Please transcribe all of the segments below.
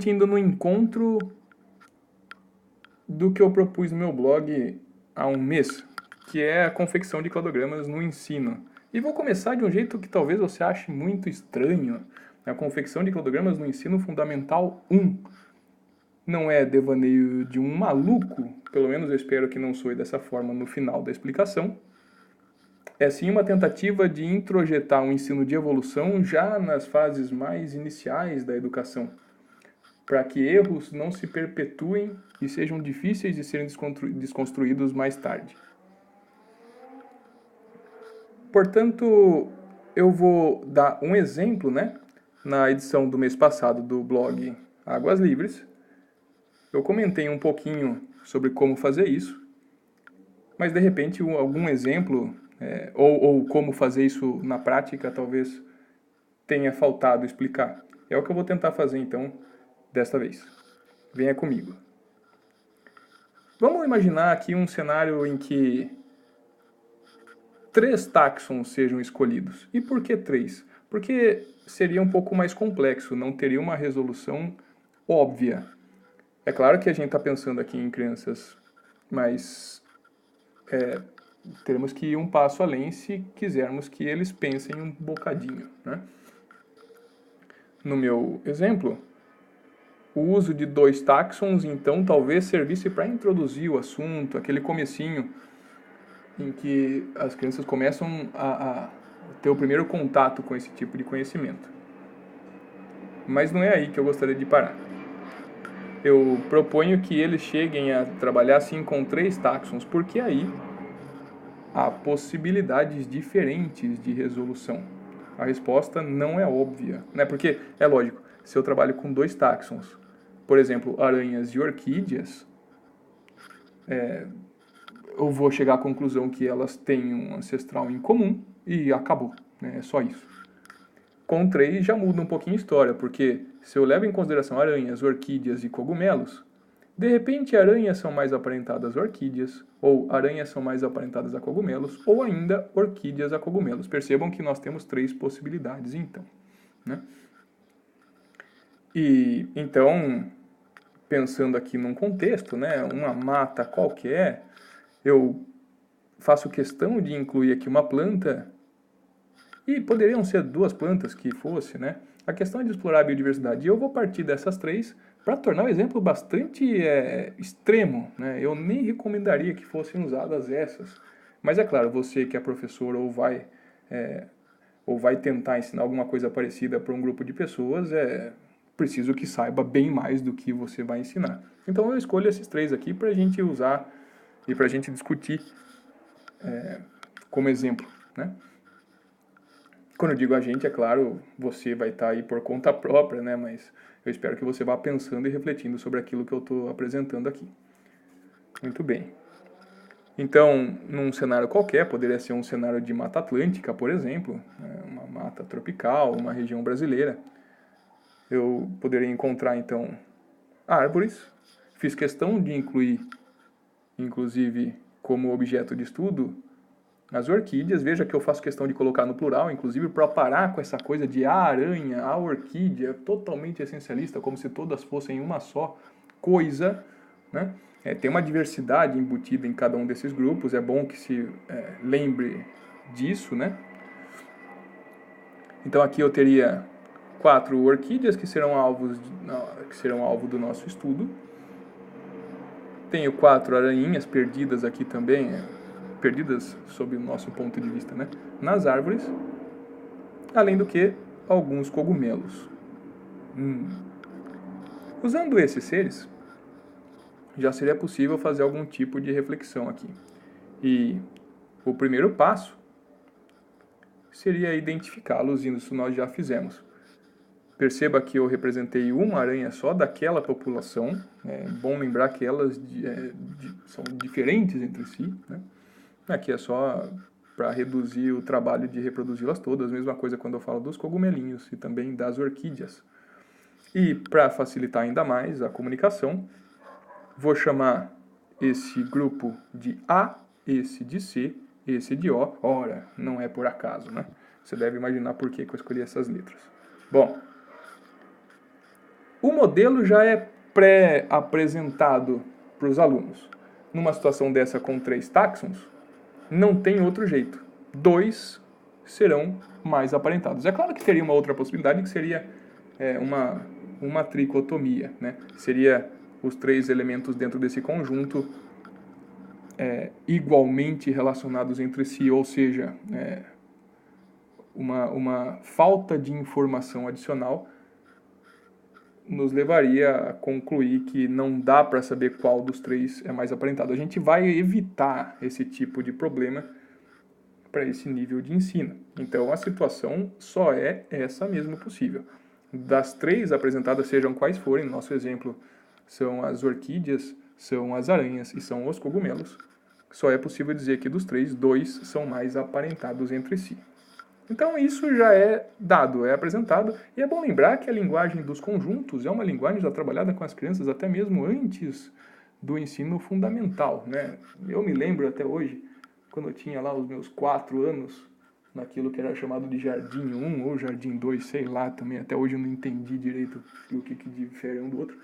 basicamente indo no encontro do que eu propus no meu blog há um mês, que é a confecção de cladogramas no ensino. E vou começar de um jeito que talvez você ache muito estranho. A confecção de cladogramas no ensino fundamental 1. Não é devaneio de um maluco, pelo menos eu espero que não soe dessa forma no final da explicação. É sim uma tentativa de introjetar um ensino de evolução já nas fases mais iniciais da educação, para que erros não se perpetuem e sejam difíceis de serem desconstruídos mais tarde. Portanto, eu vou dar um exemplo, na edição do mês passado do blog Águas Livres. Eu comentei um pouquinho sobre como fazer isso, mas de repente algum exemplo, ou como fazer isso na prática, talvez tenha faltado explicar. É o que eu vou tentar fazer então, desta vez. Venha comigo. Vamos imaginar aqui um cenário em que 3 táxons sejam escolhidos. E por que 3? Porque seria um pouco mais complexo, não teria uma resolução óbvia. É claro que a gente está pensando aqui em crianças, mas teremos que ir um passo além se quisermos que eles pensem um bocadinho, No meu exemplo, o uso de 2 táxons, então, talvez servisse para introduzir o assunto, aquele comecinho em que as crianças começam a ter o primeiro contato com esse tipo de conhecimento. Mas não é aí que eu gostaria de parar. Eu proponho que eles cheguem a trabalhar assim com 3 táxons, porque aí há possibilidades diferentes de resolução. A resposta não é óbvia, Porque, é lógico, se eu trabalho com 2 táxons, por exemplo, aranhas e orquídeas, eu vou chegar à conclusão que elas têm um ancestral em comum e acabou, É só isso. Com 3 já muda um pouquinho a história, porque se eu levo em consideração aranhas, orquídeas e cogumelos, de repente aranhas são mais aparentadas a orquídeas, ou aranhas são mais aparentadas a cogumelos, ou ainda orquídeas a cogumelos. Percebam que nós temos 3 possibilidades então, E então, pensando aqui num contexto, uma mata qualquer, eu faço questão de incluir aqui uma planta, e poderiam ser 2 plantas que fosse, A questão é de explorar a biodiversidade. E eu vou partir dessas 3 para tornar o exemplo bastante extremo, Eu nem recomendaria que fossem usadas essas. Mas é claro, você que é professor ou vai tentar ensinar alguma coisa parecida para um grupo de pessoas, é preciso que saiba bem mais do que você vai ensinar. Então eu escolho esses 3 aqui para a gente usar e para a gente discutir como exemplo, Quando eu digo a gente, é claro, você vai estar aí por conta própria, Mas eu espero que você vá pensando e refletindo sobre aquilo que eu estou apresentando aqui. Muito bem. Então, num cenário qualquer, poderia ser um cenário de Mata Atlântica, por exemplo, uma mata tropical, uma região brasileira. Eu poderia encontrar, então, árvores. Fiz questão de incluir, inclusive, como objeto de estudo, as orquídeas. Veja que eu faço questão de colocar no plural, inclusive para parar com essa coisa de a aranha, a orquídea, totalmente essencialista, como se todas fossem uma só coisa, tem uma diversidade embutida em cada um desses grupos, é bom que se lembre disso, Então aqui eu teria 4 orquídeas que serão alvo do nosso estudo. Tenho 4 aranhinhas perdidas aqui também, perdidas sob o nosso ponto de vista, nas árvores, além do que alguns cogumelos. Usando esses seres, já seria possível fazer algum tipo de reflexão aqui. E o primeiro passo seria identificá-los, e isso nós já fizemos. Perceba que eu representei uma aranha só daquela população. É bom lembrar que elas são diferentes entre si, Aqui é só para reduzir o trabalho de reproduzi-las todas. Mesma coisa quando eu falo dos cogumelinhos e também das orquídeas. E para facilitar ainda mais a comunicação, vou chamar esse grupo de A, esse de C, esse de O. Ora, não é por acaso, Você deve imaginar por que eu escolhi essas letras. Bom, o modelo já é pré-apresentado para os alunos. Numa situação dessa com 3 táxons, não tem outro jeito. 2 serão mais aparentados. É claro que teria uma outra possibilidade, que seria uma tricotomia, né? Seria os 3 elementos dentro desse conjunto igualmente relacionados entre si, ou seja, uma falta de informação adicional nos levaria a concluir que não dá para saber qual dos 3 é mais aparentado. A gente vai evitar esse tipo de problema para esse nível de ensino. Então, a situação só é essa mesmo possível. Das 3 apresentadas, sejam quais forem, no nosso exemplo são as orquídeas, são as aranhas e são os cogumelos, só é possível dizer que dos 3, 2 são mais aparentados entre si. Então isso já é dado, é apresentado, e é bom lembrar que a linguagem dos conjuntos é uma linguagem já trabalhada com as crianças até mesmo antes do ensino fundamental, né? Eu me lembro até hoje, quando eu tinha lá os meus 4 anos, naquilo que era chamado de Jardim 1 ou Jardim 2, sei lá também, até hoje eu não entendi direito o que difere um do outro,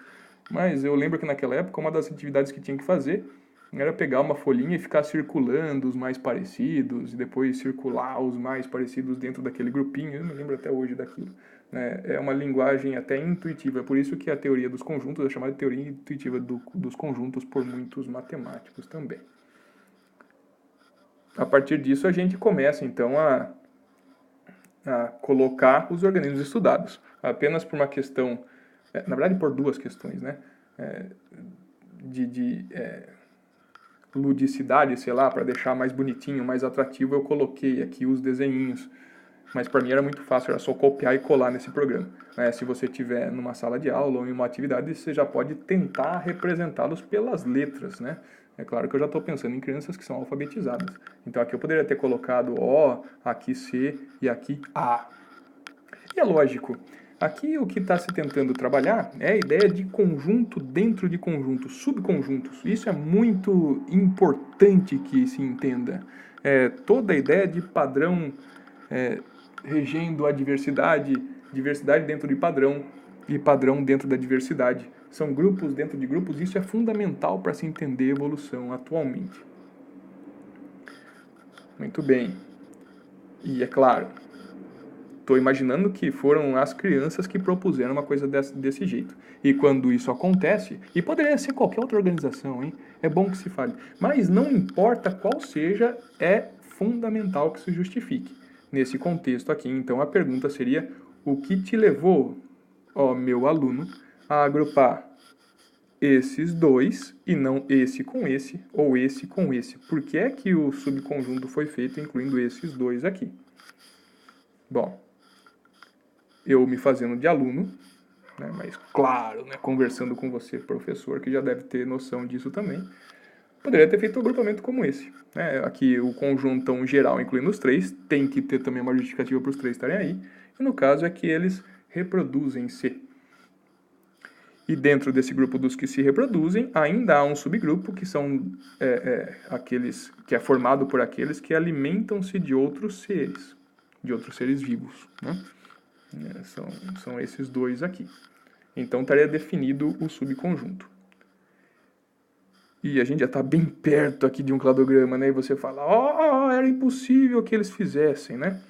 mas eu lembro que naquela época uma das atividades que tinha que fazer era pegar uma folhinha e ficar circulando os mais parecidos, e depois circular os mais parecidos dentro daquele grupinho. Eu me lembro até hoje daquilo. É uma linguagem até intuitiva, é por isso que a teoria dos conjuntos é chamada de teoria intuitiva dos conjuntos por muitos matemáticos também. A partir disso, a gente começa, então, a colocar os organismos estudados. Apenas por uma questão, na verdade, por 2 questões, né? Ludicidade, sei lá, para deixar mais bonitinho, mais atrativo, eu coloquei aqui os desenhinhos. Mas para mim era muito fácil, era só copiar e colar nesse programa. Se você estiver numa sala de aula ou em uma atividade, você já pode tentar representá-los pelas letras, né? É claro que eu já estou pensando em crianças que são alfabetizadas. Então aqui eu poderia ter colocado O, aqui C e aqui A. E é lógico, aqui o que está se tentando trabalhar é a ideia de conjunto dentro de conjuntos, subconjuntos. Isso é muito importante que se entenda. Toda a ideia de padrão regendo a diversidade, diversidade dentro de padrão e padrão dentro da diversidade. São grupos dentro de grupos, isso é fundamental para se entender a evolução atualmente. Muito bem. E é claro, estou imaginando que foram as crianças que propuseram uma coisa desse jeito. E quando isso acontece, e poderia ser qualquer outra organização, hein? É bom que se fale. Mas não importa qual seja, é fundamental que se justifique. Nesse contexto aqui, então, a pergunta seria: o que te levou, ó meu aluno, a agrupar esses 2 e não esse com esse ou esse com esse? Por que é que o subconjunto foi feito incluindo esses 2 aqui? Bom, eu me fazendo de aluno, né, mas claro, né, conversando com você, professor, que já deve ter noção disso também, poderia ter feito um agrupamento como esse. Aqui o conjuntão geral, incluindo os 3, tem que ter também uma justificativa para os 3 estarem aí, e no caso é que eles reproduzem-se. E dentro desse grupo dos que se reproduzem, ainda há um subgrupo que são aqueles que é formado por aqueles que alimentam-se de outros seres vivos, né? São esses 2 aqui. Então estaria definido o subconjunto. E a gente já está bem perto aqui de um cladograma, né? E você fala, era impossível que eles fizessem, né?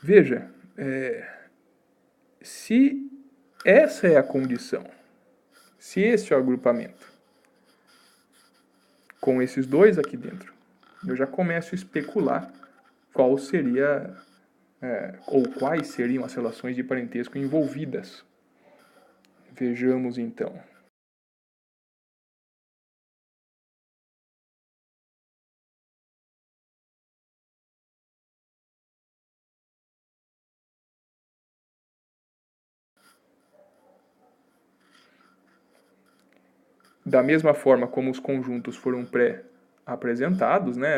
Veja, se essa é a condição, se esse é o agrupamento, com esses 2 aqui dentro, eu já começo a especular qual seria, ou quais seriam as relações de parentesco envolvidas. Vejamos então. Da mesma forma como os conjuntos foram pré-apresentados, né,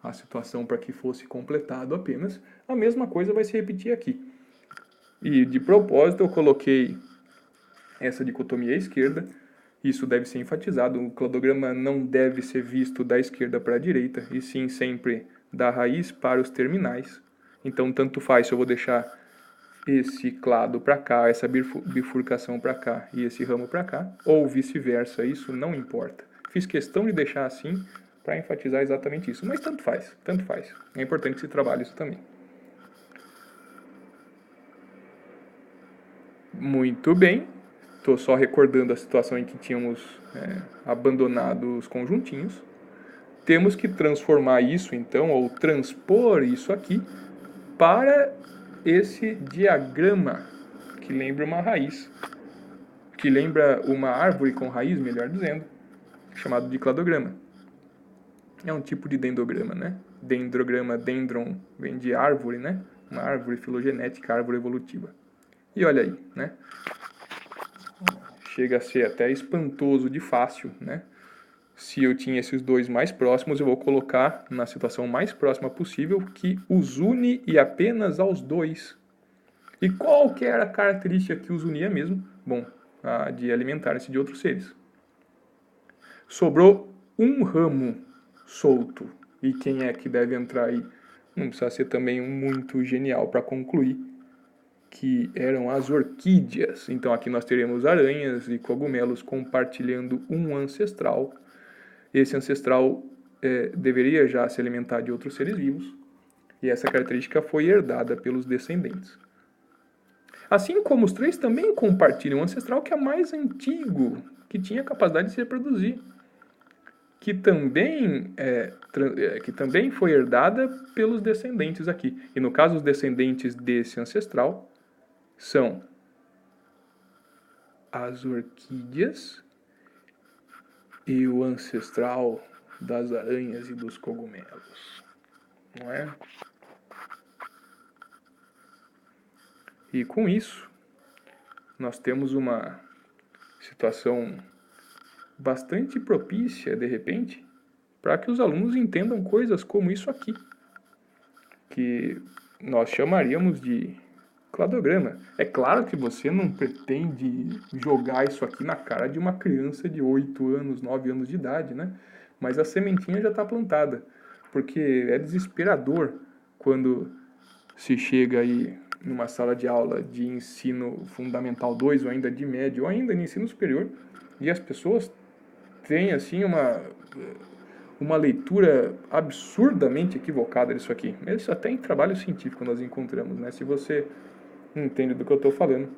a situação para que fosse completado apenas, a mesma coisa vai se repetir aqui. E de propósito eu coloquei essa dicotomia à esquerda, isso deve ser enfatizado, o cladograma não deve ser visto da esquerda para a direita, e sim sempre da raiz para os terminais. Então tanto faz se eu vou deixar esse clado para cá, essa bifurcação para cá e esse ramo para cá, ou vice-versa, isso não importa. Fiz questão de deixar assim para enfatizar exatamente isso, mas tanto faz, tanto faz. É importante que se trabalhe isso também. Muito bem, estou só recordando a situação em que tínhamos abandonado os conjuntinhos. Temos que transformar isso então, ou transpor isso aqui, para esse diagrama que lembra uma raiz, que lembra uma árvore com raiz, melhor dizendo, chamado de cladograma. É um tipo de dendrograma, né? Dendrograma, dendron, vem de árvore, né? Uma árvore filogenética, árvore evolutiva. E olha aí, né? Chega a ser até espantoso de fácil, né? Se eu tinha esses dois mais próximos, eu vou colocar na situação mais próxima possível que os une e apenas aos dois. E qual que era a característica que os unia mesmo? Bom, a de alimentar-se de outros seres. Sobrou um ramo solto. E quem é que deve entrar aí? Não precisa ser também muito genial para concluir que eram as orquídeas. Então aqui nós teremos aranhas e cogumelos compartilhando um ancestral. Esse ancestral deveria já se alimentar de outros seres vivos, e essa característica foi herdada pelos descendentes. Assim como os três também compartilham um ancestral que é mais antigo, que tinha capacidade de se reproduzir, que também foi herdada pelos descendentes aqui. E no caso, os descendentes desse ancestral são as orquídeas e o ancestral das aranhas e dos cogumelos, não é? E com isso, nós temos uma situação bastante propícia, de repente, para que os alunos entendam coisas como isso aqui, que nós chamaríamos de cladograma. É claro que você não pretende jogar isso aqui na cara de uma criança de 8 anos, 9 anos de idade, né? Mas a sementinha já está plantada, porque é desesperador quando se chega aí numa sala de aula de ensino fundamental 2, ou ainda de médio, ou ainda de ensino superior, e as pessoas têm assim uma leitura absurdamente equivocada disso aqui. Isso até em trabalho científico nós encontramos, né? Se você entende do que eu estou falando,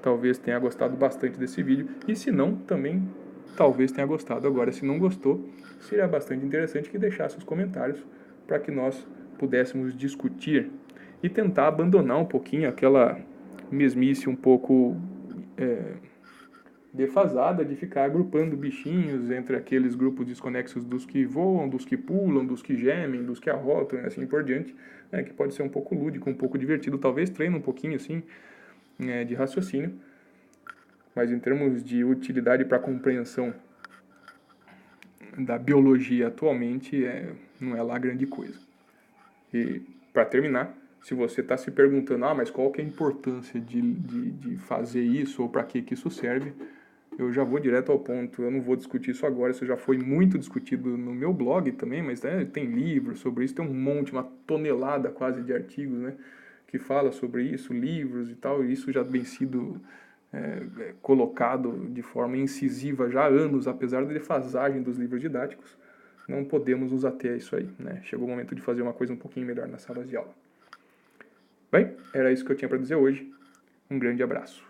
talvez tenha gostado bastante desse vídeo, e se não, também talvez tenha gostado. Agora, se não gostou, seria bastante interessante que deixasse os comentários para que nós pudéssemos discutir e tentar abandonar um pouquinho aquela mesmice um pouco defasada de ficar agrupando bichinhos entre aqueles grupos desconexos dos que voam, dos que pulam, dos que gemem, dos que arrotam e assim por diante, né, que pode ser um pouco lúdico, um pouco divertido, talvez treine um pouquinho assim de raciocínio, mas em termos de utilidade para a compreensão da biologia atualmente, não é lá grande coisa. E para terminar, se você está se perguntando, mas qual que é a importância de fazer isso ou para que isso serve, eu já vou direto ao ponto. Eu não vou discutir isso agora, isso já foi muito discutido no meu blog também, mas tem livros sobre isso, tem um monte, uma tonelada quase de artigos, né, que fala sobre isso, livros e tal, e isso já vem sido colocado de forma incisiva já há anos, apesar da defasagem dos livros didáticos. Não podemos nos ater a isso aí, né? Chegou o momento de fazer uma coisa um pouquinho melhor nas salas de aula. Bem, era isso que eu tinha para dizer hoje. Um grande abraço.